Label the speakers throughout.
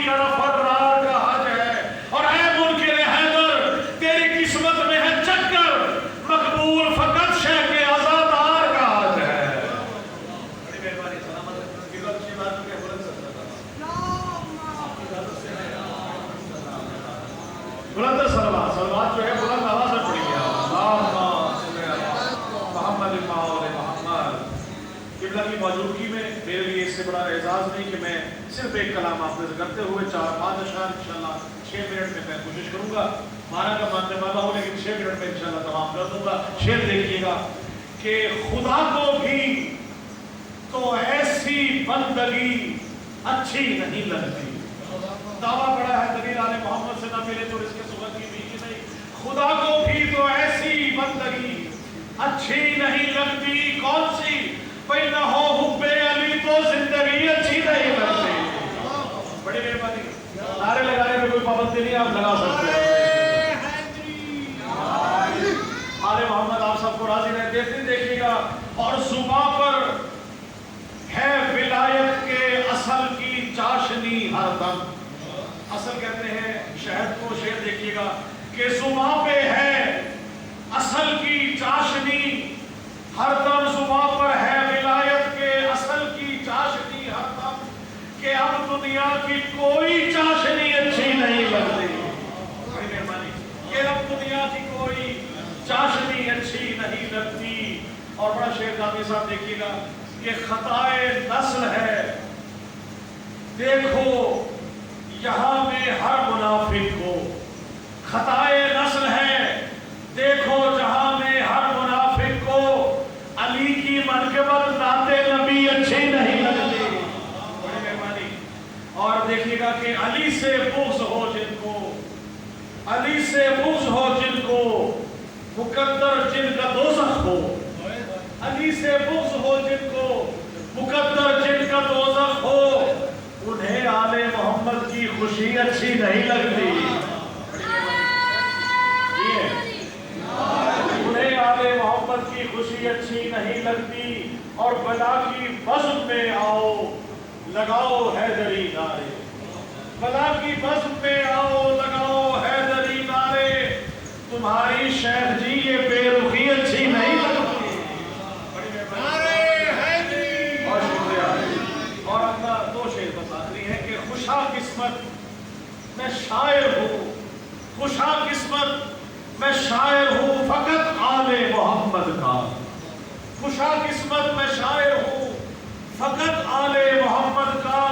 Speaker 1: کا فرار کا حج ہے، اور اے منکر حیدر تیری قسمت میں ہے چکر، مقبول فقط شہ کے عزادار کا حج ہے۔ بڑی مہربانی، سلامت کی بات میں بلند بلند سلوات جو ہے بلند آواز میں پڑی ہے، محمد محمد۔ قبلہ کی موجودگی میں میرے لیے اس سے بڑا اعزاز نہیں کہ میں صرف ایک کلام آپ سے کرتے ہوئے 4-5 اشعار انشاءاللہ 6 منٹ میں میں کوشش کروں گا، مانا کا ماننے والا ہوں لیکن 6 منٹ میں انشاءاللہ تمام کر دوں گا۔ شعر دیکھیے گا کہ خدا کو بھی تو ایسی بندگی اچھی نہیں لگتی، دعویٰ پڑا ہے دلیل آل محمد سے نہ ملے تو اس کے سبب کی بھی نہیں، خدا کو بھی تو ایسی بندگی اچھی نہیں لگتی، کون سی؟ بھئی نہ ہو حب علی تو زندگی اچھی نہیں لگتی۔ بڑی مہربانی، نعرے لگانے میں کوئی پابندی نہیں، آپ لگا سکتے ہیں۔ آل محمد آپ سب کو راضی رہے، دیکھیے گا، اور زباں پر ہے ولایت کے اصل کی چاشنی ہر دم۔ اصل کہتے ہیں شہد کو، شعر دیکھیے گا کہ زباں پہ ہے اصل کی چاشنی ہر دم، زباں پر ہے ولایت کے اصل کی چاشنی ہر دم، کہ اب دنیا کی کوئی چاشنی اچھی نہیں لگتی۔ بڑی مہربانی، کہ اب دنیا کی کوئی چاشنی اچھی نہیں لگتی۔ اور بڑا شعر کا صاحب دیکھیے گا کہ خطائے نسل ہے دیکھو یہاں میں ہر منافق کو، خطائے نسل ہے دیکھو جہاں میں ہر منافق کو، علی کی منقبت نعت نبی اچھی نہیں لگتی۔ بڑی مہربانی، اور دیکھیے گا کہ علی سے بغض ہو جن کو، علی سے بغض ہو جن کو، مقدر جن کا دوزخ ہو، علی سے بغض ہو جن کو، مقدر جن کا دوزخ ہو، انہیں آل محمد کی خوشی اچھی نہیں لگتی۔ انہیں آل محمد کی خوشی اچھی نہیں لگتی، اور بلا کی بزم میں آؤ لگاؤ حیدری نعرے، بلا کی بزم میں آؤ لگاؤ حیدری نعرے، تمہاری شیخ جی یہ بے رخی اچھی نہیں لگتی۔ اور اپنا دو شعر بس آخری ہے کہ خوشا قسمت میں شاعر ہوں، خوشا قسمت میں شاعر ہوں فقط آل محمد کا، خوشا قسمت میں شاعر ہوں فقط آل محمد کا،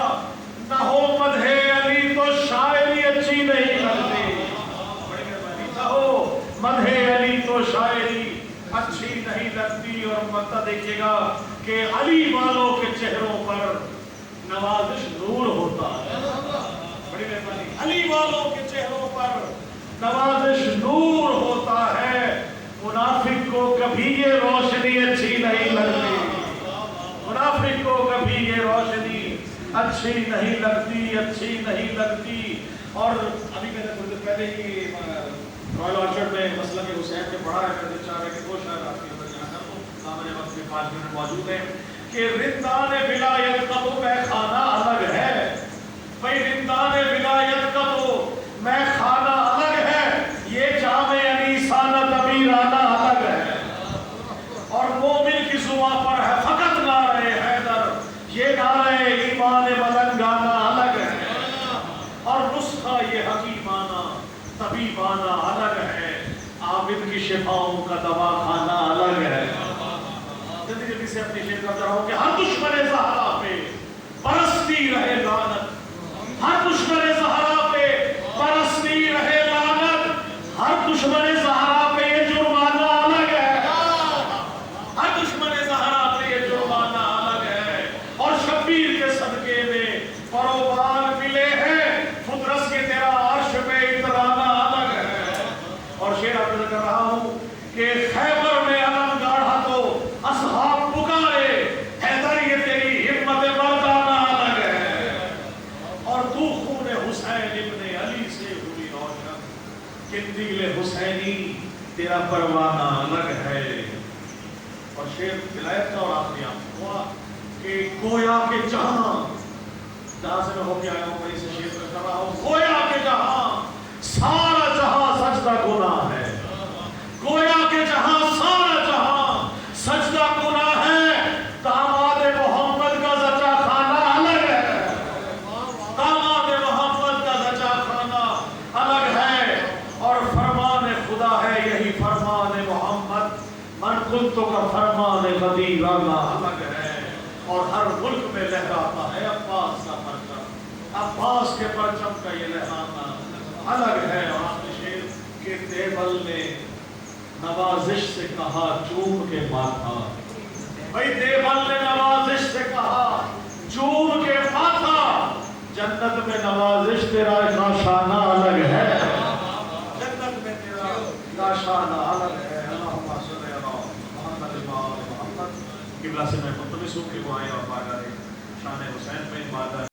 Speaker 1: نہ ہو مدح علی تو شاعری اچھی نہیں لگتی۔ نہ ہو مدح علی تو شاعری اچھی نہیں لگتی۔ اور مطلب دیکھیے گا کہ علی والوں کے چہروں پر نوازش نور ہوتا ہے۔ بڑی مہربانی، علی والوں کے چہروں پر نوازش نور ہوتا ہے، منافق کو کبھی یہ روشنی اچھی نہیں لگتی، منافق کو کبھی یہ روشنی اچھی نہیں لگتی، اچھی نہیں لگتی۔ اور ابھی میں نے کچھ پہلے ہی رائل آرچرڈ میں مسئلہ کے حسین میں پڑھا ہے، میں چاہ رہا کہ دو شاعر آپ کی نظر یہاں کر دوں، میرے وقت میں 5 منٹ موجود ہیں، کہ رندان ولایت کا تو میں خانہ الگ ہے، بھئی رندان ولایت کا تو میں خانہ الگ ہے، یہ جامع انیسانہ دبیرانہ الگ ہے، اور مومن کی زباں پر ہے فقط نعرہ حیدر، یہ نعرہ ایمان ملنگانہ الگ ہے، اور نسخہ یہ حکیمانہ طبیبانہ الگ ہے، عابد کی شفاؤں کا دواخانہ الگ ہے۔ جلدی جلدی سے اپنی شعر کرتا رہا ہوں کہ ہر دشمن زہرا پہ برستی رہے لعنت، ہر دشمن زہرا پہ برستی رہے لعنت، ہر دشمن زہرا پہ یہ جرمانہ الگ ہے، ہر دشمن زہرا پہ یہ جرمانہ الگ ہے، اور شبیر کے صدقے میں پروبال ملے ہیں، فدرس کے تیرا عرش پہ اترانہ الگ ہے۔ اور شعر آپ کر رہا ہوں کہ خیبر میں علم گاڑھا تو اصحاب پکارے، حیدر یہ تیری ہمت مردانہ الگ ہے، اور تو خون حسین ابن علی سے ہوئی روشن، قندیل حسینی تیرا پروانہ الگ ہے۔ اور شعر ولایت کا اور آخری آپ ہوا کہ گویا کہ جہاں سے میں ہو کے آیا ہوں وہیں سے شعر کر رہا بتوں کا فرمان غدیر الگ ہے، اور ہر ملک میں لہراتا ہے عباس کا پرچم، عباس کے پرچم کا یہ لہرانا الگ ہے۔ اور آپ نے شعر کے دیوبل نے نوازش سے کہا چوم کے ماتھا، بھائی دیوبل نے نوازش سے کہا چوم کے ماتھا، جنت میں نوازش تیرا نشانہ الگ ہے، جنت میں تیرا نشانہ الگ ہے۔ اللہم صلی علی محمد و آل محمد۔ قبلہ سے میں ملتمس ہوں کہ وہ آئے اور پایا شان حسین میں بات